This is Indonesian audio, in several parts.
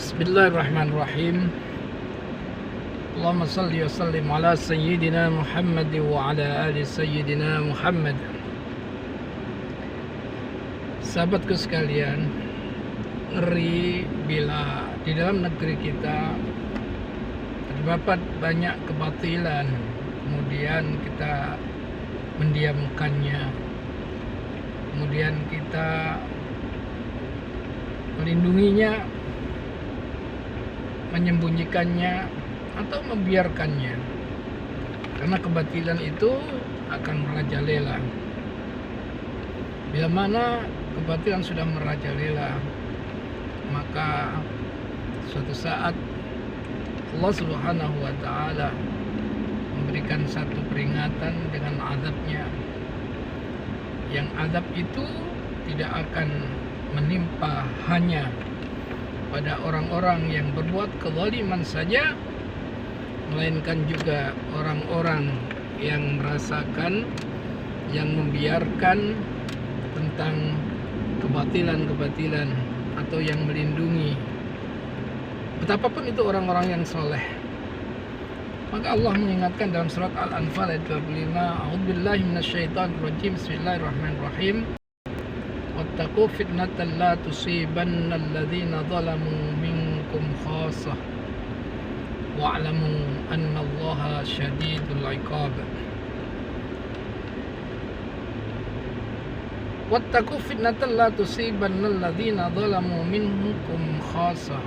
Bismillahirrahmanirrahim. Allahumma salli wa sallim ala sayyidina Muhammad wa ala ali sayyidina Muhammad. Sahabatku sekalian, ngeri bila di dalam negeri kita terdapat banyak kebatilan, kemudian kita mendiamkannya, kemudian kita melindunginya, menyembunyikannya, atau membiarkannya, karena kebatilan itu akan merajalela. Bila mana kebatilan sudah merajalela, maka suatu saat Allah Subhanahu wa Ta'ala memberikan satu peringatan dengan azabnya, yang azab itu tidak akan menimpa hanya pada orang-orang yang berbuat kezaliman saja, melainkan juga orang-orang yang merasakan, yang membiarkan tentang kebatilan-kebatilan, atau yang melindungi, betapapun itu orang-orang yang soleh. Maka Allah mengingatkan dalam surat Al-Anfal ayat 25, A'udzubillahi minasyaitonirrajim, Bismillahirrahmanirrahim. Wattaqu fitnatan la tusibanna alladhina zalamu minkum khassah wa'lamu anna Allaha syadidul 'iqab. Wattaqu fitnatan la tusibanna alladhina zalamu minkum khassah.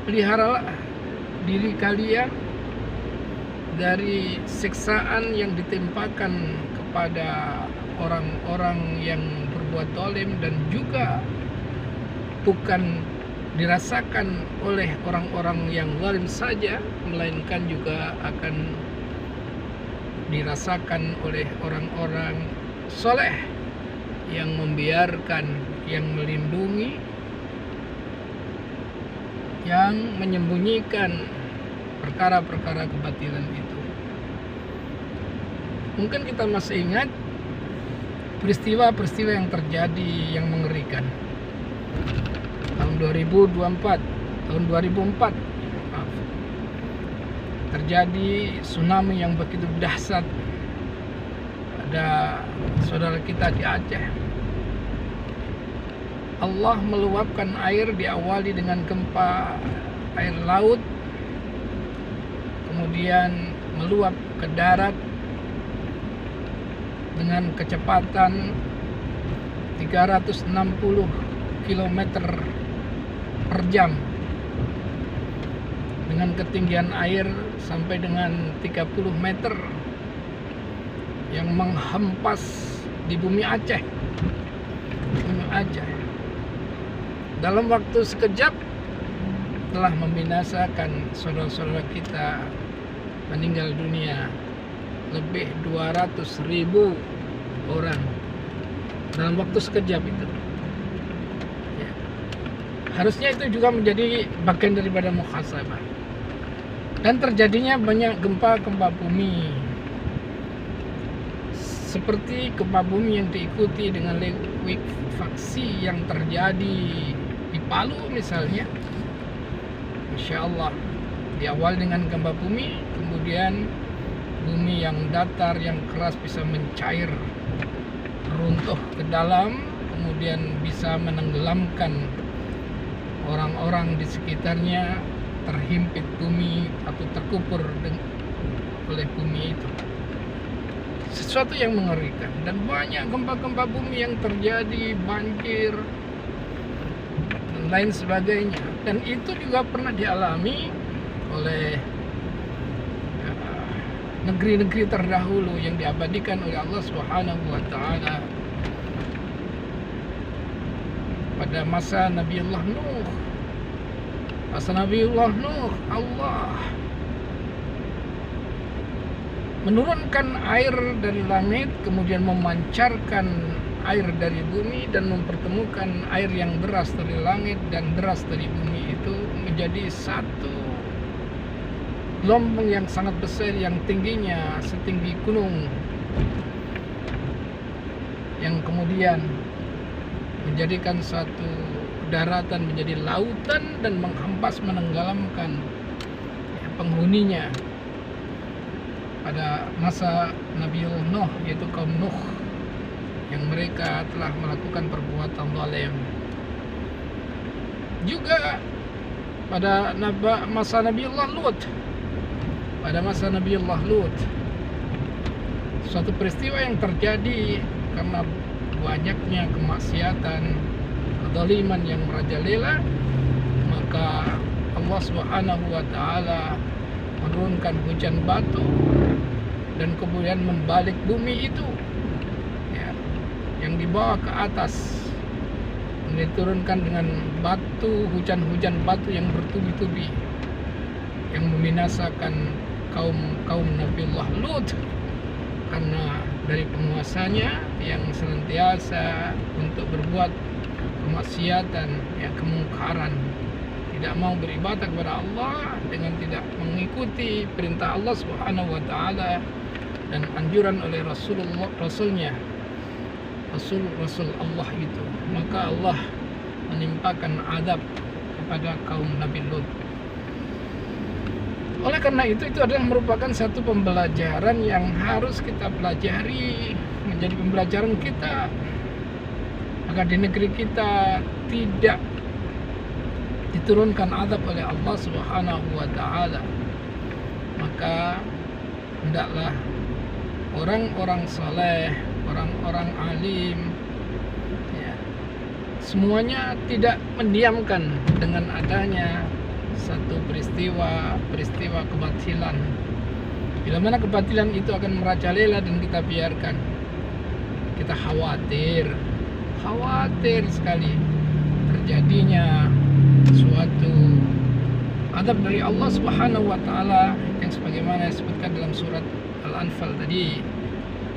Peliharalah diri kalian dari siksaan yang ditimpakan kepada orang-orang yang berbuat zalim, dan juga bukan dirasakan oleh orang-orang yang zalim saja, melainkan juga akan dirasakan oleh orang-orang soleh yang membiarkan, yang melindungi, yang menyembunyikan perkara-perkara kebatilan itu. Mungkin kita masih ingat peristiwa-peristiwa yang terjadi yang mengerikan tahun 2004 terjadi tsunami yang begitu dahsyat pada saudara kita di Aceh. Allah meluapkan air, diawali dengan gempa air laut, kemudian meluap ke darat dengan kecepatan 360 km per jam, dengan ketinggian air sampai dengan 30 meter, yang menghempas di bumi Aceh. Dalam waktu sekejap telah membinasakan saudara-saudara kita, meninggal dunia lebih 200.000 orang dalam waktu sekejap itu. Ya. Harusnya itu juga menjadi bagian daripada muhasabah. Dan terjadinya banyak gempa-gempa bumi, seperti gempa bumi yang diikuti dengan likuifaksi yang terjadi di Palu misalnya. Masya Allah, diawali dengan gempa bumi, kemudian bumi yang datar, yang keras bisa mencair, runtuh ke dalam, kemudian bisa menenggelamkan orang-orang di sekitarnya, terhimpit bumi atau terkubur oleh bumi itu. Sesuatu yang mengerikan, dan banyak gempa-gempa bumi yang terjadi, banjir dan lain sebagainya. Dan itu juga pernah dialami oleh negeri-negeri terdahulu yang diabadikan oleh Allah Subhanahu wa Ta'ala pada masa Nabiullah Nuh. Masa Nabiullah Nuh, Allah menurunkan air dari langit, kemudian memancarkan air dari bumi, dan mempertemukan air yang deras dari langit dan deras dari bumi itu menjadi satu gelombang yang sangat besar, yang tingginya setinggi gunung, yang kemudian menjadikan satu daratan menjadi lautan dan menghampas menenggelamkan penghuninya pada masa Nabiullah Nuh, yaitu kaum Nuh, yang mereka telah melakukan perbuatan zalim. Juga pada masa Nabiullah Lut, suatu peristiwa yang terjadi karena banyaknya kemaksiatan, kezaliman yang merajalela, maka Allah Subhanahu wa taala menurunkan hujan batu dan kemudian membalik bumi itu, ya, yang dibawa ke atas, diturunkan dengan hujan batu yang bertubi-tubi yang membinasakan kaum Nabiullah Lut karena dari penguasanya yang senantiasa untuk berbuat kemaksiatan, ya, kemungkaran, tidak mau beribadah kepada Allah dengan tidak mengikuti perintah Allah Subhanahu wa taala dan anjuran oleh Rasul Allah itu. Maka Allah menimpakan azab kepada kaum Nabi Lut. Oleh karena itu adalah merupakan satu pembelajaran yang harus kita pelajari, menjadi pembelajaran kita agar di negeri kita tidak diturunkan azab oleh Allah Subhanahu wa taala. Maka hendaklah orang-orang saleh, orang-orang alim, ya, semuanya tidak mendiamkan dengan adanya satu peristiwa kebatilan. Bila mana kebatilan itu akan merajalela dan kita biarkan, kita khawatir sekali terjadinya suatu adab dari Allah Subhanahu wa taala yang sebagaimana disebutkan dalam surat Al-Anfal tadi,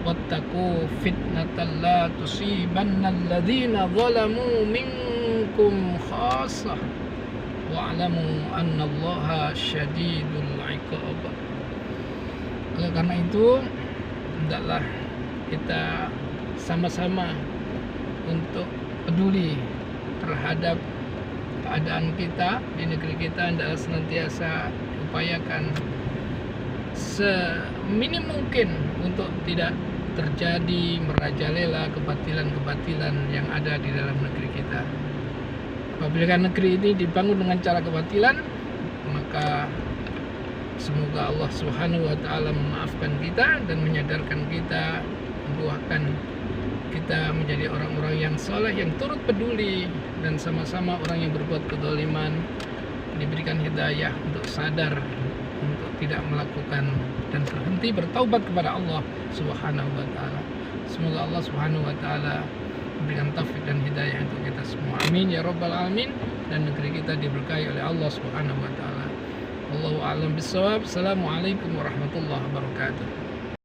wattaqu fitnatan la tusibanna alladhina zalamu minkum khassah wa'lamu annallaha syadidul 'iqab. Oleh karena itu hendaklah kita sama-sama untuk peduli terhadap keadaan kita di negeri kita, hendaklah senantiasa upayakan seminim mungkin untuk tidak terjadi merajalela kebatilan-kebatilan yang ada di dalam negeri kita. Apabila negeri ini dibangun dengan cara kebatilan, maka semoga Allah Subhanahu wa taala memaafkan kita dan menyadarkan kita, membuahkan kita menjadi orang-orang yang saleh, yang turut peduli, dan sama-sama orang yang berbuat kezaliman diberikan hidayah untuk sadar, untuk tidak melakukan dan berhenti bertaubat kepada Allah Subhanahu wa taala. Semoga Allah Subhanahu wa taala memberikan taufik dan hidayah untuk kita semua. Amin ya rabbal alamin. Dan negeri kita diberkahi oleh Allah Subhanahu wa taala. Wallahu a'lam bissawab. Assalamualaikum warahmatullahi wabarakatuh.